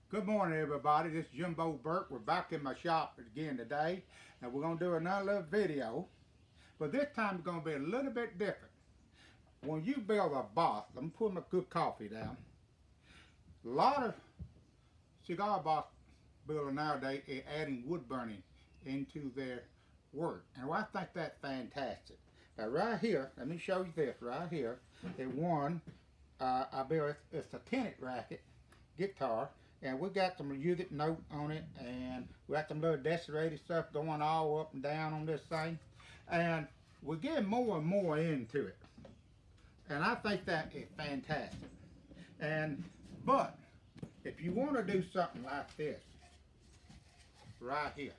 Good morning, everybody. This is Jimbo Burt. We're back in my shop again today, and we're going to do another little video. But this time it's going to be a little bit different. When you build a box, I'm putting my good coffee down. A lot of cigar box builders nowadays are adding wood burning into their work, and I think that's fantastic. Now, right here, let me show you this. Right here is one I built. It's a tenant racket guitar, and we got some music note on it, and we got some little decorated stuff going all up and down on this thing, and we're getting more and more into it, and I think that is fantastic. And but if you want to do something like this right here,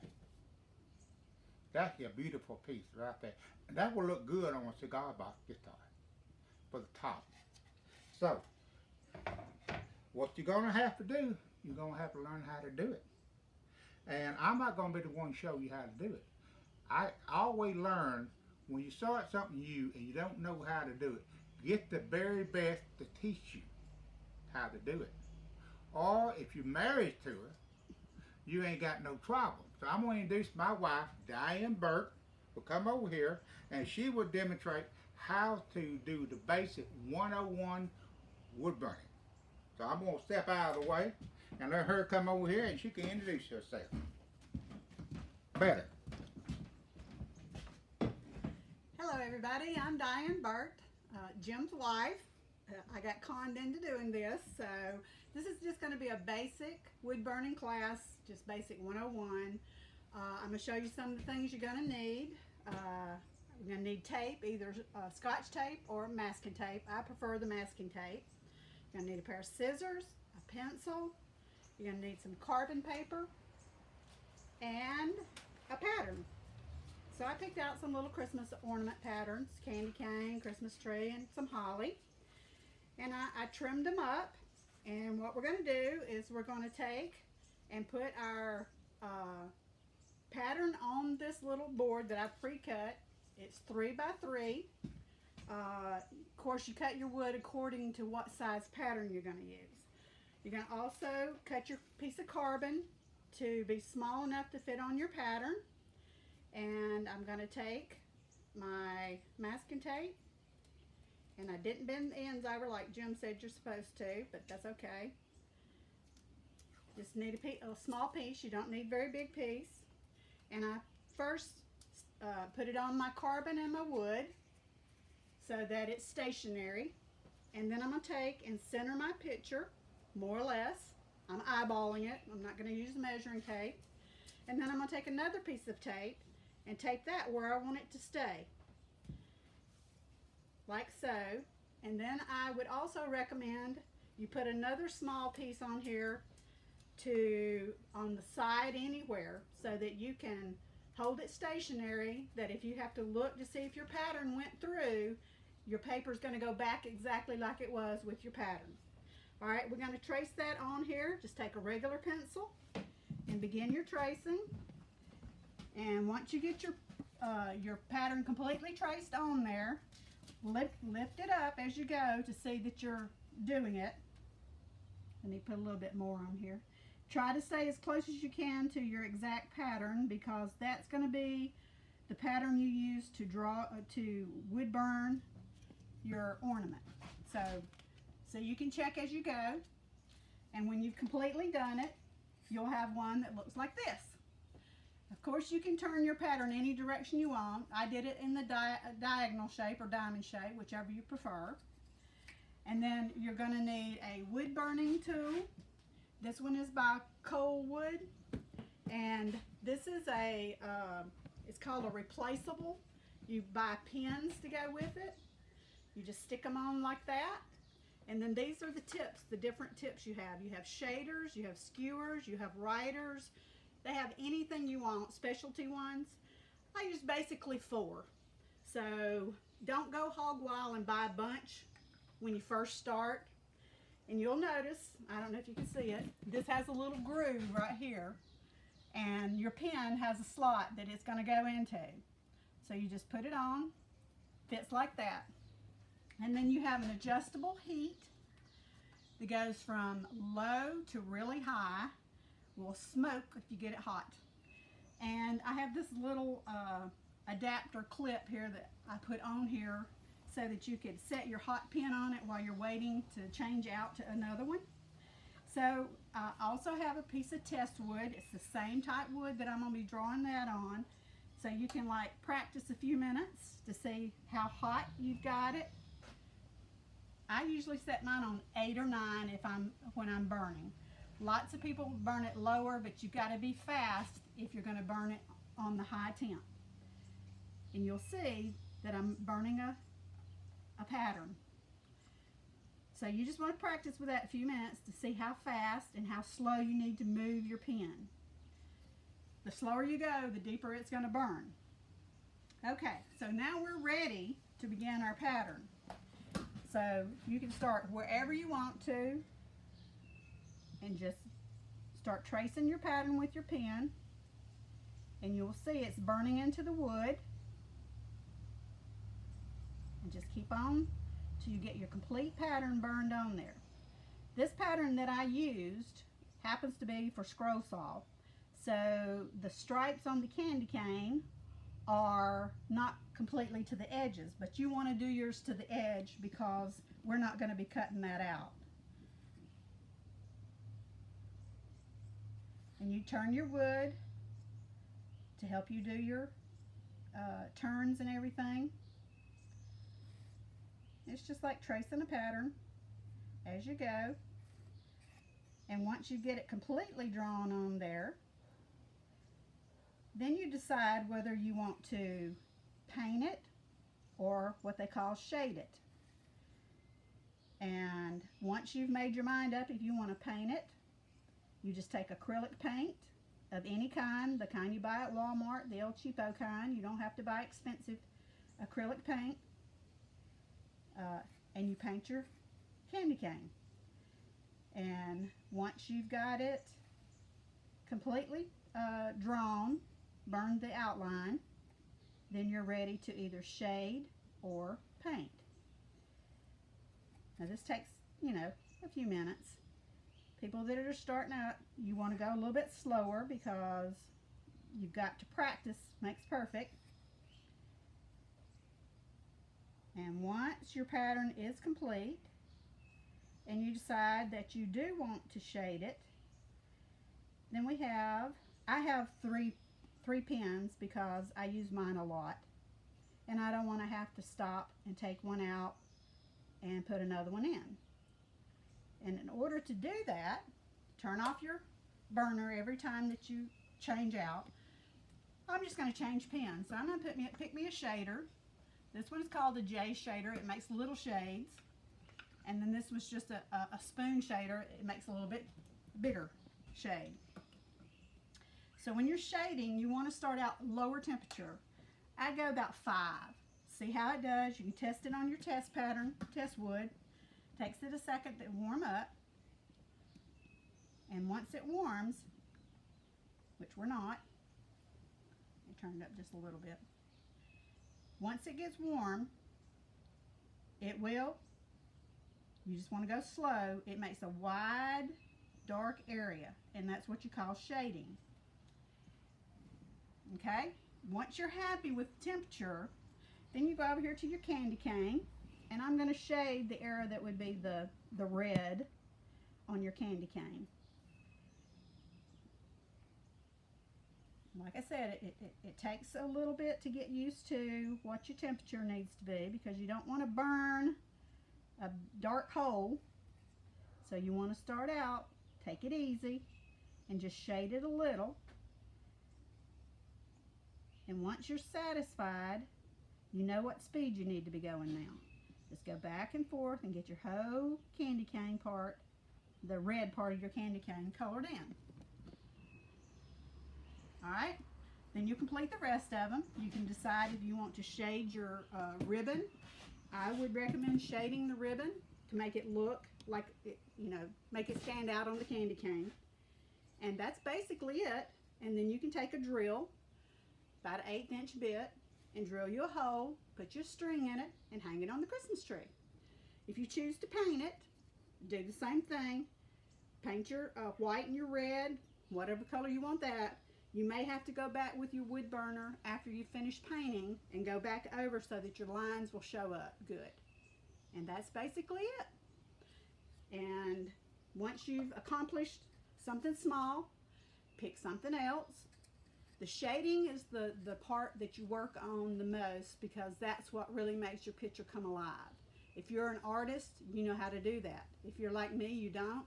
that's a beautiful piece right there, and that will look good on a cigar box guitar for the top. So what you're gonna have to do, you're gonna have to learn how to do it. And I'm not gonna be the one to show you how to do it. I always learn when you start something new and you don't know how to do it, get the very best to teach you how to do it. Or if you're married to her, you ain't got no trouble. So I'm gonna introduce my wife, Diane Burt, will come over here and she will demonstrate how to do the basic 101 wood burning. So I'm going to step out of the way and let her come over here and she can introduce herself better. Hello everybody, I'm Diane Burt, Jim's wife. I got conned into doing this, so this is just going to be a basic wood burning class, just basic 101. I'm going to show you some of the things you're going to need. You're going to need tape, either scotch tape or masking tape. I prefer the masking tape. You're going to need a pair of scissors, a pencil, you're going to need some carbon paper, and a pattern. So I picked out some little Christmas ornament patterns, candy cane, Christmas tree, and some holly. And I trimmed them up. And what we're going to do is we're going to take and put our pattern on this little board that I've pre-cut. It's 3 by 3. Of course, you cut your wood according to what size pattern you're going to use. You're going to also cut your piece of carbon to be small enough to fit on your pattern. And I'm going to take my masking tape, and I didn't bend the ends over like Jim said you're supposed to, but that's okay. Just need a small piece. You don't need a very big piece. And I first put it on my carbon and my wood so that it's stationary. And then I'm going to take and center my picture, more or less. I'm eyeballing it. I'm not going to use measuring tape. And then I'm going to take another piece of tape and tape that where I want it to stay, like so. And then I would also recommend you put another small piece on here on the side anywhere, so that you can hold it stationary, that if you have to look to see if your pattern went through, your paper is going to go back exactly like it was with your pattern. All right, we're going to trace that on here. Just take a regular pencil and begin your tracing. And once you get your pattern completely traced on there, lift it up as you go to see that you're doing it. Let me put a little bit more on here. Try to stay as close as you can to your exact pattern, because that's going to be the pattern you use to wood burn your ornament. So you can check as you go, and when you've completely done it, you'll have one that looks like this. Of course, you can turn your pattern any direction you want. I did it in the diagonal shape or diamond shape, whichever you prefer. And then you're going to need a wood burning tool. This one is by Coal Wood, and this is it's called a replaceable. You buy pins to go with it. You just stick them on like that. And then these are the tips, the different tips you have. You have shaders, you have skewers, you have writers. They have anything you want, specialty ones. I use basically 4. So don't go hog wild and buy a bunch when you first start. And you'll notice, I don't know if you can see it, this has a little groove right here. And your pen has a slot that it's going to go into. So you just put it on, fits like that. And then you have an adjustable heat that goes from low to really high. Will smoke if you get it hot. And I have this little adapter clip here that I put on here so that you could set your hot pin on it while you're waiting to change out to another one. So I also have a piece of test wood. It's the same type wood that I'm going to be drawing that on. So you can like practice a few minutes to see how hot you've got it. I usually set mine on 8 or 9 when I'm burning. Lots of people burn it lower, but you've got to be fast if you're going to burn it on the high temp. And you'll see that I'm burning a pattern. So you just want to practice with that a few minutes to see how fast and how slow you need to move your pen. The slower you go, the deeper it's going to burn. Okay, so now we're ready to begin our pattern. So you can start wherever you want to and just start tracing your pattern with your pen, and you'll see it's burning into the wood. And just keep on till you get your complete pattern burned on there. This pattern that I used happens to be for scroll saw. So the stripes on the candy cane are not completely to the edges, but you want to do yours to the edge because we're not going to be cutting that out. And you turn your wood to help you do your turns and everything. It's just like tracing a pattern as you go. And once you get it completely drawn on there, then you decide whether you want to paint it or what they call shade it. And once you've made your mind up if you want to paint it, you just take acrylic paint of any kind, the kind you buy at Walmart, the old cheapo kind. You don't have to buy expensive acrylic paint. And you paint your candy cane. And once you've got it completely drawn, burned the outline, then you're ready to either shade or paint. Now this takes, a few minutes. People that are starting out, you want to go a little bit slower because you've got to practice makes perfect. And once your pattern is complete and you decide that you do want to shade it, then I have three pens because I use mine a lot, and I don't want to have to stop and take one out and put another one in. And in order to do that, turn off your burner every time that you change out. I'm just going to change pens. So I'm going to pick me a shader. This one is called a J shader. It makes little shades. And then this was just a spoon shader. It makes a little bit bigger shade. So when you're shading, you want to start out lower temperature. I go about 5. See how it does. You can test it on your test wood. Takes it a second to warm up. And once it warms, which we're not, I turned it up just a little bit. Once it gets warm, you just want to go slow. It makes a wide, dark area, and that's what you call shading. Okay? Once you're happy with the temperature, then you go over here to your candy cane, and I'm going to shade the area that would be the red on your candy cane. Like I said, it takes a little bit to get used to what your temperature needs to be because you don't want to burn a dark hole. So you want to start out, take it easy, and just shade it a little. And once you're satisfied, you know what speed you need to be going now. Just go back and forth and get your whole candy cane part, the red part of your candy cane, colored in. Alright, then you complete the rest of them. You can decide if you want to shade your ribbon. I would recommend shading the ribbon to make it look like, make it stand out on the candy cane. And that's basically it. And then you can take a drill, about an 1/8 inch bit, and drill you a hole, put your string in it, and hang it on the Christmas tree. If you choose to paint it, do the same thing. Paint your white and your red, whatever color you want that. You may have to go back with your wood burner after you finish painting and go back over so that your lines will show up good. And that's basically it. And once you've accomplished something small, pick something else. The shading is the part that you work on the most, because that's what really makes your picture come alive. If you're an artist, you know how to do that. If you're like me, you don't.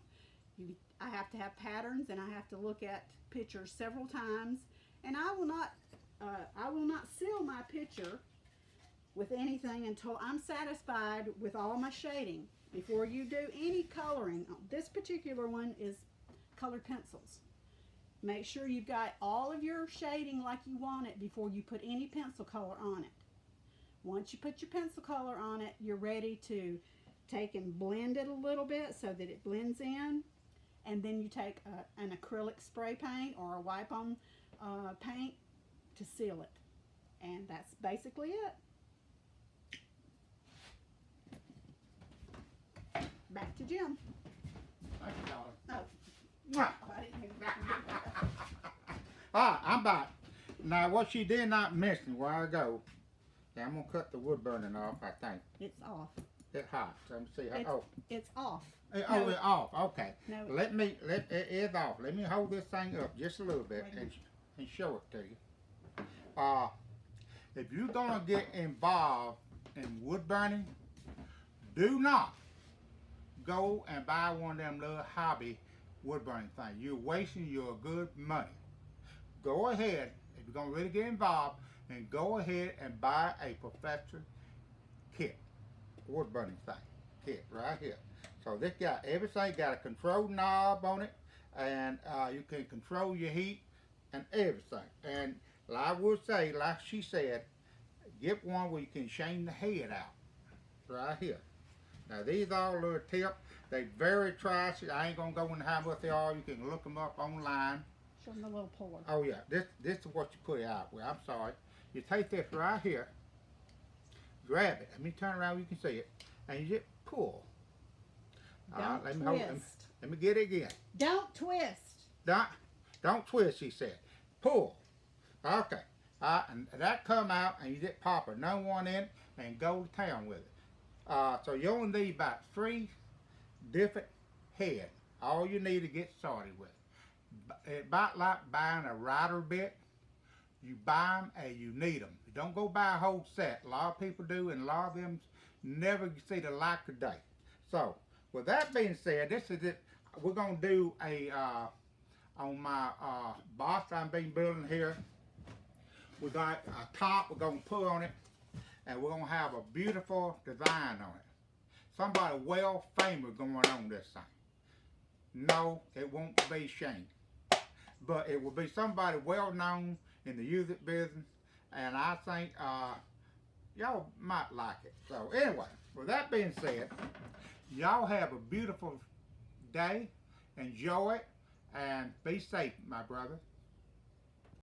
I have to have patterns, and I have to look at pictures several times, and I will not seal my picture with anything until I'm satisfied with all my shading. Before you do any coloring, this particular one is colored pencils. Make sure you've got all of your shading like you want it before you put any pencil color on it. Once you put your pencil color on it, you're ready to take and blend it a little bit so that it blends in. And then you take an acrylic spray paint or a wipe-on paint to seal it. And that's basically it. Back to Jim. Thank you, darling. Oh. Mwah. I didn't hear All right, I'm back. Now, what she did not mention a while ago, yeah, I'm going to cut the wood burning off, I think. It's off. It's hot. So let me see. How, It's off. oh, it's off. Okay. No. It is off. Let me hold this thing up just a little bit and show it to you. If you're going to get involved in wood burning, do not go and buy one of them little hobby wood burning things. You're wasting your good money. Go ahead, if you're going to really get involved, and go ahead and buy a professional kit, wood burning thing, kit right here. So this got everything, got a control knob on it, and you can control your heat and everything. And I would say, like she said, get one where you can shine the head out, right here. Now these are little tips. They very tricey. I ain't gonna go into how much they are. You can look them up online. Show them the little pour. Oh yeah, this is what you put it out with. I'm sorry. You take this right here, grab it. Let me turn around where you can see it, and you just pull. Don't let me twist. Let me get it again. Don't twist. Don't twist, she said. Pull. Okay. And that come out, and you just pop another one in and go to town with it. So you only need about 3 different heads. All you need to get started with. It's about like buying a rider bit. You buy them and you need them. You don't go buy a whole set. A lot of people do, and a lot of them never see the light of day. So, with that being said, this is it. We're going to do a, on my box I've been building here. We got a top we're going to put on it, and we're going to have a beautiful design on it. Somebody well famous going on this thing. No, it won't be Shane. But it will be somebody well known in the music business, and I think y'all might like it. So anyway, with that being said, y'all have a beautiful day, enjoy it, and be safe, my brother.